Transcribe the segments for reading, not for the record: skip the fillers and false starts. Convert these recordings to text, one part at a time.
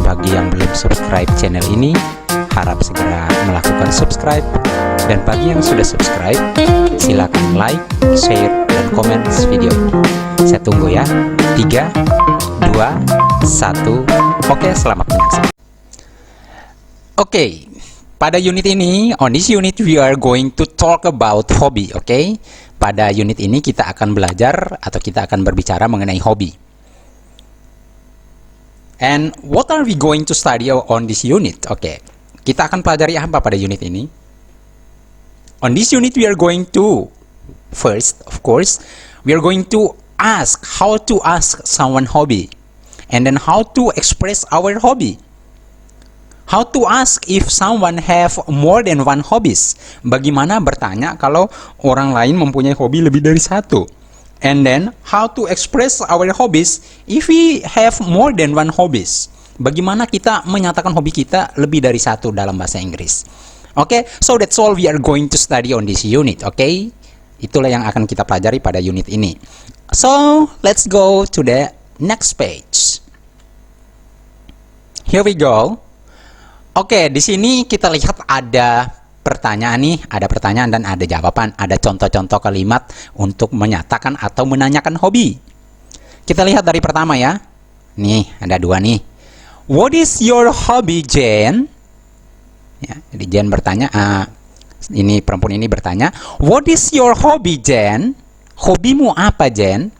bagi yang belum subscribe channel ini, harap segera melakukan subscribe. Dan bagi yang sudah subscribe, silakan like, share, dan komen video ini. Saya tunggu ya. 3, 2, 1. Oke, selamat menyaksikan. Oke, pada unit ini, on this unit we are going to talk about hobby. Oke, pada unit ini kita akan belajar atau kita akan berbicara mengenai hobi. And what are we going to study on this unit? Oke, kita akan pelajari apa pada unit ini? On this unit we are going to, first of course, we are going to ask how to ask someone hobby, and then how to express our hobby. How to ask if someone have more than one hobbies. Bagaimana bertanya kalau orang lain mempunyai hobi lebih dari satu. And then how to express our hobbies if we have more than one hobbies. Bagaimana kita menyatakan hobi kita lebih dari satu dalam bahasa Inggris. Oke, so that's all we are going to study on this unit. Oke, itulah yang akan kita pelajari pada unit ini. So let's go to the next page. Here we go. Oke, di sini kita lihat ada pertanyaan nih, ada pertanyaan dan ada jawaban, ada contoh-contoh kalimat untuk menyatakan atau menanyakan hobi. Kita lihat dari pertama ya. Nih, ada dua nih. What is your hobby, Jen? Ya, jadi Jen bertanya, ini perempuan ini bertanya, what is your hobby, Jen? Hobimu apa, Jen?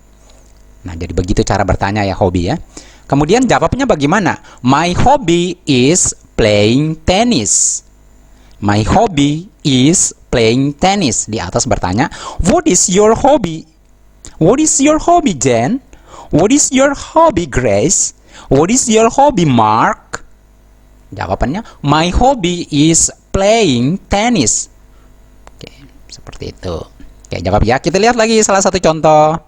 Nah, jadi begitu cara bertanya ya, hobi ya. Kemudian jawabnya bagaimana? My hobby is playing tennis. My hobby is playing tennis. Di atas bertanya, what is your hobby? What is your hobby, Jen? What is your hobby, Grace? What is your hobby, Mark? Jawabannya, my hobby is playing tennis. Oke, seperti itu. Oke, jawab ya. Kita lihat lagi salah satu contoh.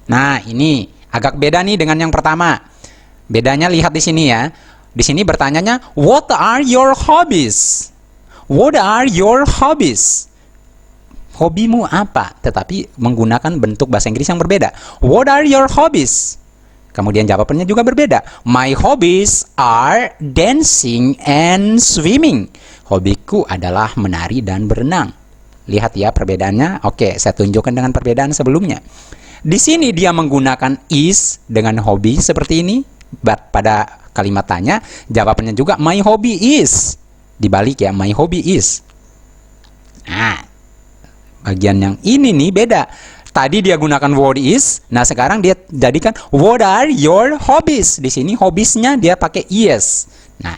Nah, ini agak beda nih dengan yang pertama. Bedanya lihat di sini ya. Di sini bertanyanya, what are your hobbies? What are your hobbies? Hobimu apa? Tetapi menggunakan bentuk bahasa Inggris yang berbeda. What are your hobbies? Kemudian jawabannya juga berbeda. My hobbies are dancing and swimming. Hobiku adalah menari dan berenang. Lihat ya perbedaannya. Oke, saya tunjukkan dengan perbedaan sebelumnya. Di sini dia menggunakan is dengan hobi seperti ini. Pada kalimat tanya, jawabannya juga my hobby is. Dibalik ya, my hobby is. Nah, bagian yang ini nih beda. Tadi dia gunakan word is, nah sekarang dia jadikan what are your hobbies. Di sini hobbiesnya dia pakai is. Nah,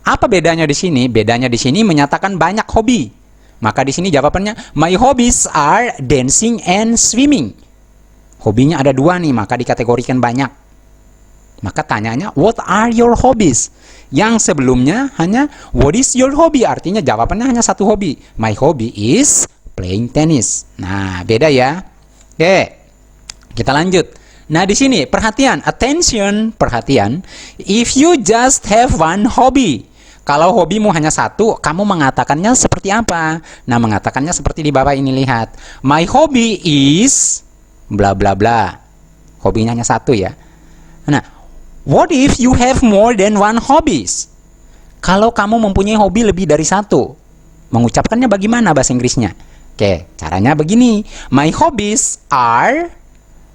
apa bedanya di sini? Bedanya di sini menyatakan banyak hobi. Maka di sini jawabannya my hobbies are dancing and swimming. Hobinya ada dua nih, maka dikategorikan banyak. Maka tanyanya, what are your hobbies? Yang sebelumnya hanya, what is your hobby? Artinya jawabannya hanya satu hobi. My hobby is playing tennis. Nah, beda ya. Oke, kita lanjut. Nah, di sini perhatian, attention, perhatian. If you just have one hobby. Kalau hobimu hanya satu, kamu mengatakannya seperti apa? Nah, mengatakannya seperti di bawah ini, lihat. My hobby is bla bla bla. Hobinya hanya satu ya. Nah, what if you have more than one hobbies? Kalau kamu mempunyai hobi lebih dari satu, mengucapkannya bagaimana bahasa Inggrisnya? Oke, caranya begini. My hobbies are,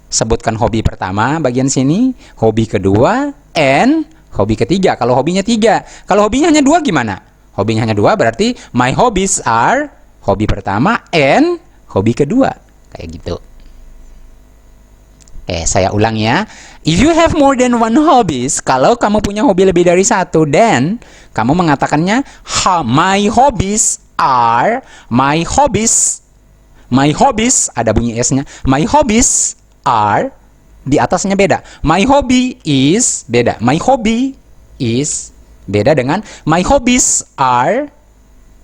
sebutkan hobi pertama bagian sini, hobi kedua, and hobi ketiga. Kalau hobinya tiga, kalau hobinya hanya dua gimana? Hobinya hanya dua berarti my hobbies are hobi pertama and hobi kedua. Kayak gitu. Oke, saya ulang ya. If you have more than one hobbies, kalau kamu punya hobi lebih dari satu, then kamu mengatakannya my hobbies are, my hobbies, ada bunyi S-nya. My hobbies are, di atasnya beda. My hobby is, beda. My hobby is, beda dengan my hobbies are,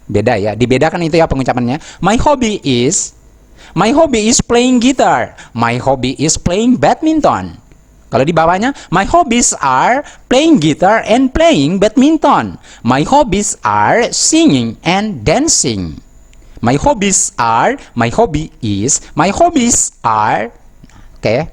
beda ya. Dibedakan itu ya pengucapannya. My hobby is playing guitar. My hobby is playing badminton. Kalau di bawahnya, my hobbies are playing guitar and playing badminton. My hobbies are singing and dancing. My hobbies are, my hobby is, my hobbies are. Oke.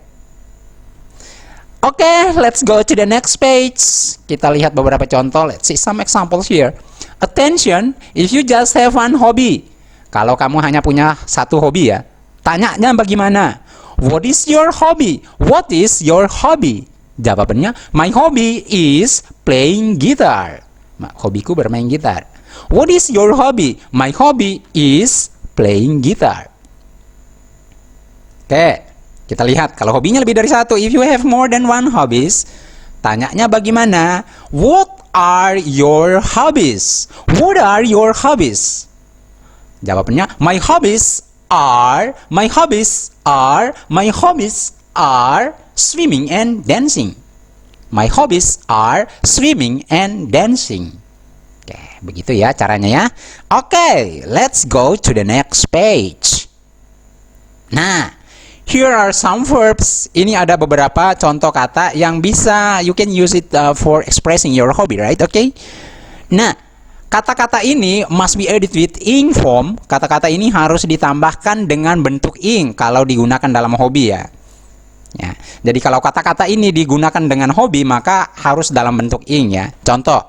Oke, let's go to the next page. Kita lihat beberapa contoh. Let's see some examples here. Attention, if you just have one hobby. Kalau kamu hanya punya satu hobi ya, tanyanya bagaimana? What is your hobby? What is your hobby? Jawabannya, my hobby is playing guitar. Hobiku bermain gitar. What is your hobby? My hobby is playing guitar. Oke, kita lihat kalau hobinya lebih dari satu. If you have more than one hobbies, tanyanya bagaimana? What are your hobbies? What are your hobbies? Jawabannya, my hobbies are swimming and dancing. My hobbies are swimming and dancing. Oke, begitu ya caranya ya. Oke, let's go to the next page. Nah, here are some verbs. Ini ada beberapa contoh kata yang bisa you can use it for expressing your hobby, right? Okay? Nah, kata-kata ini must be added with ing form. Kata-kata ini harus ditambahkan dengan bentuk ing kalau digunakan dalam hobi ya. Ya. Jadi kalau kata-kata ini digunakan dengan hobi maka harus dalam bentuk ing ya. Contoh,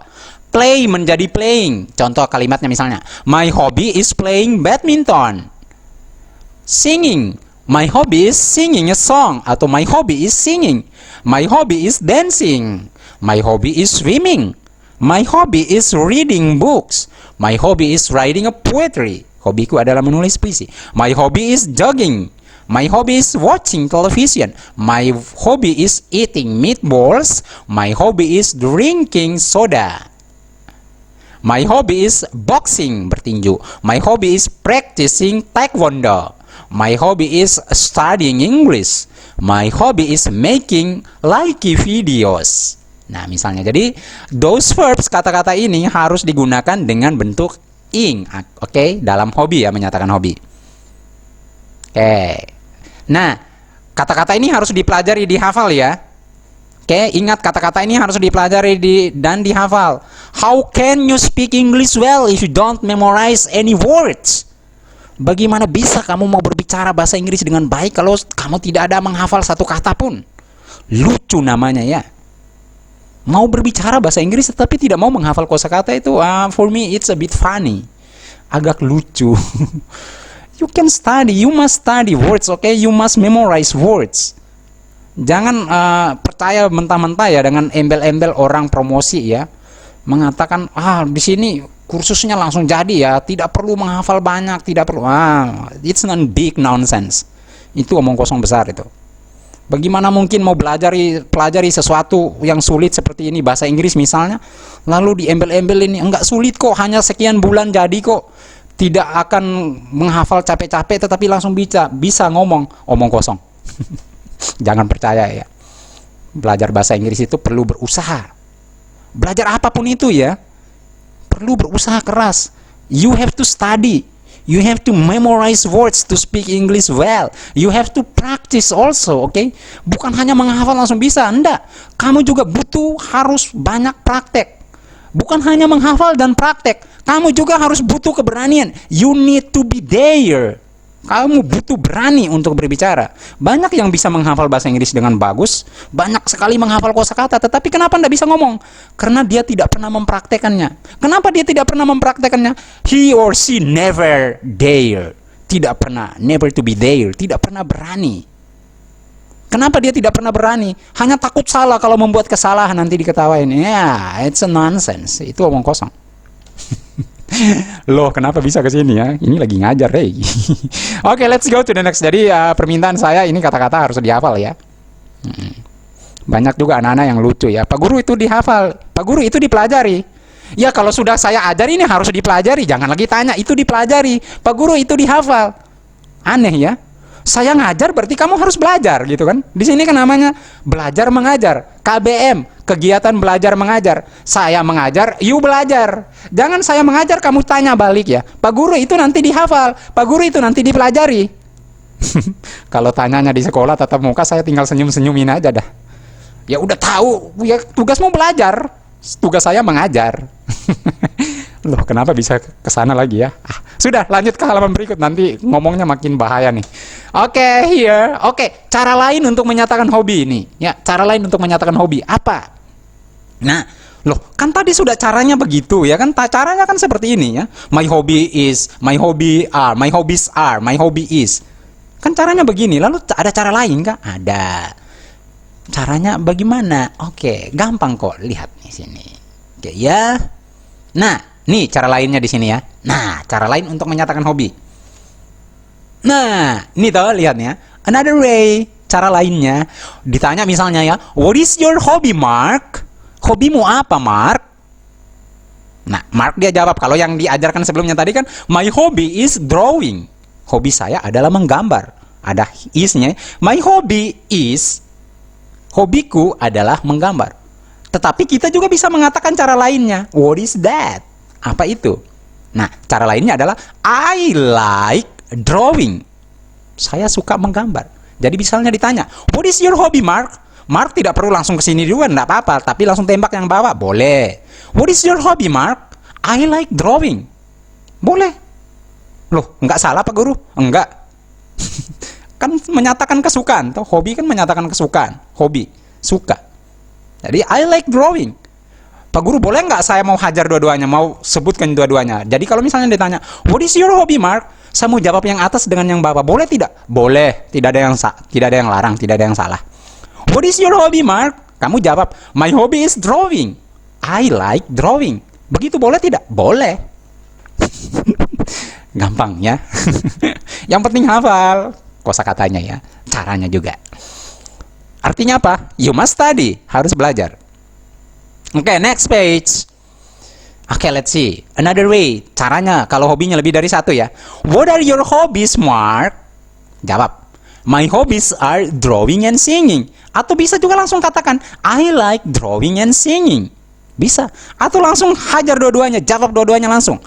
play menjadi playing. Contoh kalimatnya misalnya, my hobby is playing badminton. Singing, my hobby is singing a song. Atau my hobby is singing. My hobby is dancing. My hobby is swimming. My hobby is reading books. My hobby is writing a poetry. Hobiku adalah menulis puisi. My hobby is jogging. My hobby is watching television. My hobby is eating meatballs. My hobby is drinking soda. My hobby is boxing, bertinju. My hobby is practicing taekwondo. My hobby is studying English. My hobby is making likey videos. Nah, misalnya, jadi those verbs, kata-kata ini harus digunakan dengan bentuk ing, oke, dalam hobi ya, menyatakan hobi. Oke. Nah, kata-kata ini harus dipelajari, dihafal ya. Oke, ingat kata-kata ini harus dipelajari dan dihafal. How can you speak English well if you don't memorize any words? Bagaimana bisa kamu mau berbicara bahasa Inggris dengan baik kalau kamu tidak ada menghafal satu kata pun? Lucu namanya ya. Mau berbicara bahasa Inggris tetapi tidak mau menghafal kosakata itu, for me it's a bit funny. Agak lucu. You can study, you must study words, okay? You must memorize words. Jangan percaya mentah-mentah ya dengan embel-embel orang promosi ya. Mengatakan, di sini kursusnya langsung jadi ya, tidak perlu menghafal banyak, tidak perlu. It's not big nonsense. Itu omong kosong besar itu. Bagaimana mungkin mau pelajari sesuatu yang sulit seperti ini, bahasa Inggris misalnya, lalu di embel-embel ini, enggak sulit kok, hanya sekian bulan jadi kok. Tidak akan menghafal capek-capek tetapi langsung bisa ngomong, omong kosong. Jangan percaya ya. Belajar bahasa Inggris itu perlu berusaha. Belajar apapun itu ya, perlu berusaha keras. You have to study. You have to memorize words to speak English well. You have to practice also, okay? Bukan hanya menghafal langsung bisa, enggak. Kamu juga harus banyak praktek. Bukan hanya menghafal dan praktek, kamu juga harus butuh keberanian. You need to be there. Kamu butuh berani untuk berbicara. Banyak yang bisa menghafal bahasa Inggris dengan bagus, banyak sekali menghafal kosakata, tetapi kenapa tidak bisa ngomong? Karena dia tidak pernah mempraktekannya. Kenapa dia tidak pernah mempraktekannya? He or she never dare. Tidak pernah, never to be there, tidak pernah berani. Kenapa dia tidak pernah berani? Hanya takut salah, kalau membuat kesalahan nanti diketawain. Ya, it's a nonsense. Itu omong kosong. Loh, kenapa bisa ke sini ya? Ini lagi ngajar, hey. Oke, let's go to the next. Jadi permintaan saya ini kata-kata harus dihafal ya. Banyak juga anak-anak yang lucu ya. Pak Guru itu dihafal, Pak Guru itu dipelajari. Ya kalau sudah saya ajar ini harus dipelajari. Jangan lagi tanya, itu dipelajari. Pak Guru itu dihafal. Aneh ya. Saya ngajar berarti kamu harus belajar gitu kan. Di sini kan namanya belajar mengajar. KBM, kegiatan belajar mengajar. Saya mengajar, you belajar. Jangan saya mengajar kamu tanya balik ya. Pak Guru itu nanti dihafal, Pak Guru itu nanti dipelajari. Kalau tanyanya di sekolah tatap muka saya tinggal senyum-senyumin aja dah. Ya udah tahu, ya tugasmu belajar. Tugas saya mengajar. Loh, kenapa bisa ke sana lagi ya? Sudah, lanjut ke halaman berikut. Nanti ngomongnya makin bahaya nih. Oke, here. Oke, cara lain untuk menyatakan hobi ini. Ya, cara lain untuk menyatakan hobi. Apa? Nah, loh, kan tadi sudah caranya begitu ya kan? Caranya kan seperti ini ya. My hobby is, my hobby are, my hobbies are, my hobby is. Kan caranya begini. Lalu ada cara lain kah? Ada. Caranya bagaimana? Oke, gampang kok. Lihat nih sini. Oke, ya. Nah, nih cara lainnya di sini ya. Nah, cara lain untuk menyatakan hobi. Nah, ini tuh lihatnya. Another way, cara lainnya. Ditanya misalnya ya, what is your hobby, Mark? Hobimu apa, Mark? Nah, Mark dia jawab. Kalau yang diajarkan sebelumnya tadi kan, my hobby is drawing. Hobi saya adalah menggambar. Ada is-nya. My hobby is, hobiku adalah menggambar. Tetapi kita juga bisa mengatakan cara lainnya. What is that? Apa itu? Nah, cara lainnya adalah I like drawing. Saya suka menggambar. Jadi misalnya ditanya, what is your hobby, Mark? Mark tidak perlu langsung ke sini duluan, enggak apa-apa, tapi langsung tembak yang bawah, boleh. What is your hobby, Mark? I like drawing. Boleh. Loh, enggak salah Pak Guru? Enggak. Kan menyatakan kesukaan, toh hobi kan menyatakan kesukaan, hobi, suka. Jadi I like drawing. Pak Guru, boleh nggak saya mau hajar dua-duanya, mau sebutkan dua-duanya? Jadi kalau misalnya ditanya, what is your hobby, Mark? Saya mau jawab yang atas dengan yang bawah. Boleh tidak? Boleh. Tidak ada yang larang, tidak ada yang salah. What is your hobby, Mark? Kamu jawab, my hobby is drawing. I like drawing. Begitu boleh tidak? Boleh. Gampang ya. Yang penting hafal kosakatanya ya, caranya juga. Artinya apa? You must study, harus belajar. Oke, next page. Oke, let's see. Another way, caranya kalau hobinya lebih dari satu ya. What are your hobbies, Mark? Jawab, my hobbies are drawing and singing. Atau bisa juga langsung katakan, I like drawing and singing. Bisa. Atau langsung hajar dua-duanya, jawab dua-duanya langsung.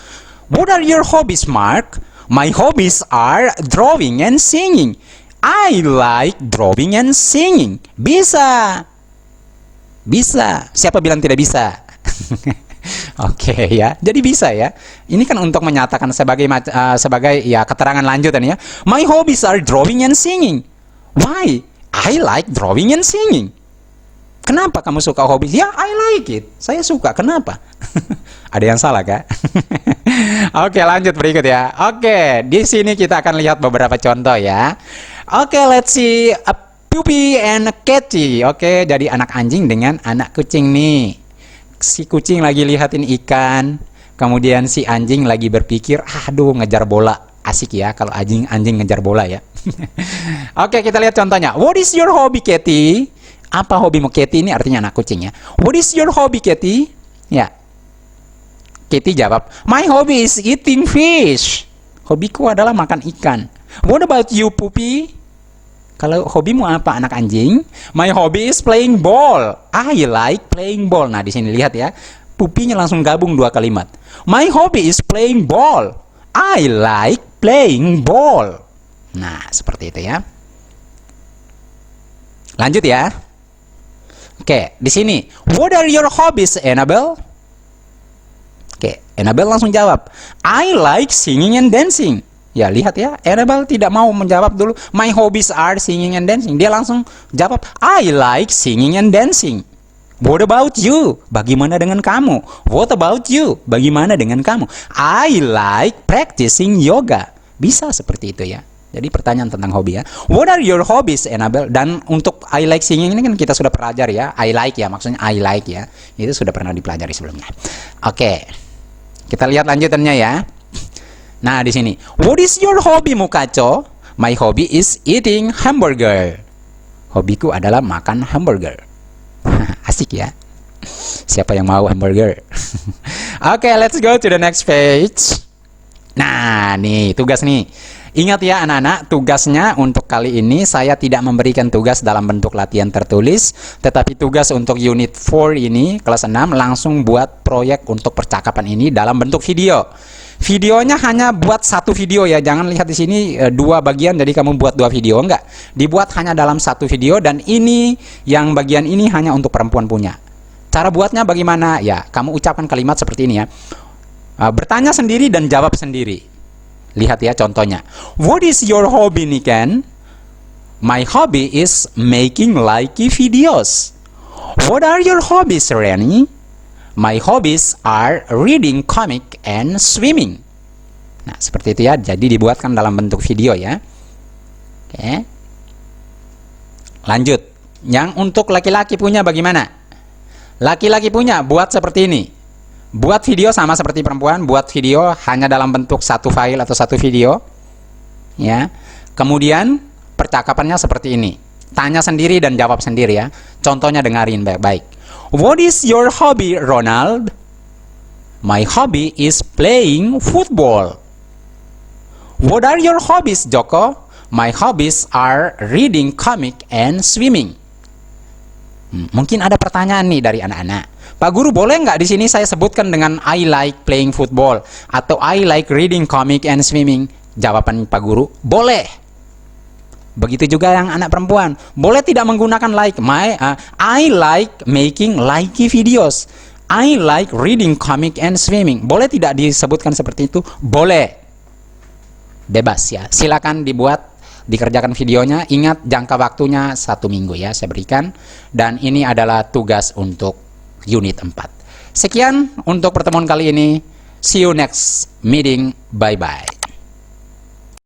What are your hobbies, Mark? My hobbies are drawing and singing. I like drawing and singing. Bisa. Bisa. Siapa bilang tidak bisa? Oke ya. Jadi bisa ya. Ini kan untuk menyatakan sebagai ya keterangan lanjutan ya. My hobbies are drawing and singing. Why? I like drawing and singing. Kenapa kamu suka hobi? Ya, I like it. Saya suka. Kenapa? Ada yang salah kah? Oke, lanjut berikut ya. Oke, di sini kita akan lihat beberapa contoh ya. Oke, let's see a puppy and a catty. Oke, jadi anak anjing dengan anak kucing nih. Si kucing lagi lihatin ikan, kemudian si anjing lagi berpikir, aduh ngejar bola. Asik ya kalau anjing ngejar bola ya. Oke, kita lihat contohnya. What is your hobby, Catty? Apa hobimu? Catty ini artinya anak kucing ya. What is your hobby, Catty? Ya. Catty jawab, my hobby is eating fish. Hobiku adalah makan ikan. What about you, Puppy? Kalau hobimu apa, anak anjing? My hobby is playing ball. I like playing ball. Nah, di sini lihat ya. Pupinya langsung gabung dua kalimat. My hobby is playing ball. I like playing ball. Nah, seperti itu ya. Lanjut ya. Oke, di sini. What are your hobbies, Annabelle? Oke, Annabelle langsung jawab, I like singing and dancing. Ya, lihat ya, Annabelle tidak mau menjawab dulu, my hobbies are singing and dancing. Dia langsung jawab, I like singing and dancing. What about you? Bagaimana dengan kamu? What about you? Bagaimana dengan kamu? I like practicing yoga. Bisa seperti itu ya. Jadi pertanyaan tentang hobi ya. What are your hobbies, Annabelle? Dan untuk I like singing ini kan kita sudah pelajari ya. I like ya, maksudnya I like ya. Itu sudah pernah dipelajari sebelumnya. Oke. Kita lihat lanjutannya ya. Nah, di sini. What is your hobby, Mukacho? My hobby is eating hamburger. Hobiku adalah makan hamburger. Asik ya. Siapa yang mau hamburger? Oke, let's go to the next page. Nah, nih tugas nih. Ingat ya anak-anak, tugasnya untuk kali ini saya tidak memberikan tugas dalam bentuk latihan tertulis, tetapi tugas untuk unit 4 ini, kelas 6, langsung buat proyek untuk percakapan ini dalam bentuk video. Videonya hanya buat satu video ya, jangan lihat di sini dua bagian jadi kamu buat dua video, enggak. Dibuat hanya dalam satu video dan ini, yang bagian ini hanya untuk perempuan punya. Cara buatnya bagaimana? Ya, kamu ucapkan kalimat seperti ini ya. Bertanya sendiri dan jawab sendiri. Lihat ya contohnya. What is your hobby, Niken? My hobby is making likey videos. What are your hobbies, Reni? My hobbies are reading comic and swimming. Nah, seperti itu ya. Jadi dibuatkan dalam bentuk video ya. Oke. Lanjut. Yang untuk laki-laki punya bagaimana? Laki-laki punya buat seperti ini. Buat video sama seperti perempuan, buat video hanya dalam bentuk satu file atau satu video. Ya. Kemudian percakapannya seperti ini. Tanya sendiri dan jawab sendiri ya. Contohnya dengarin baik-baik. What is your hobby, Ronald? My hobby is playing football. What are your hobbies, Joko? My hobbies are reading comic and swimming. Mungkin ada pertanyaan nih dari anak-anak. Pak Guru, boleh nggak di sini saya sebutkan dengan I like playing football atau I like reading comic and swimming? Jawaban Pak Guru, boleh. Begitu juga yang anak perempuan, boleh tidak menggunakan like. I like making likey videos. I like reading comic and swimming. Boleh tidak disebutkan seperti itu? Boleh. Bebas ya. Silakan dibuat, dikerjakan videonya. Ingat jangka waktunya 1 minggu ya saya berikan. Dan ini adalah tugas untuk unit 4. Sekian untuk pertemuan kali ini. See you next meeting. Bye-bye.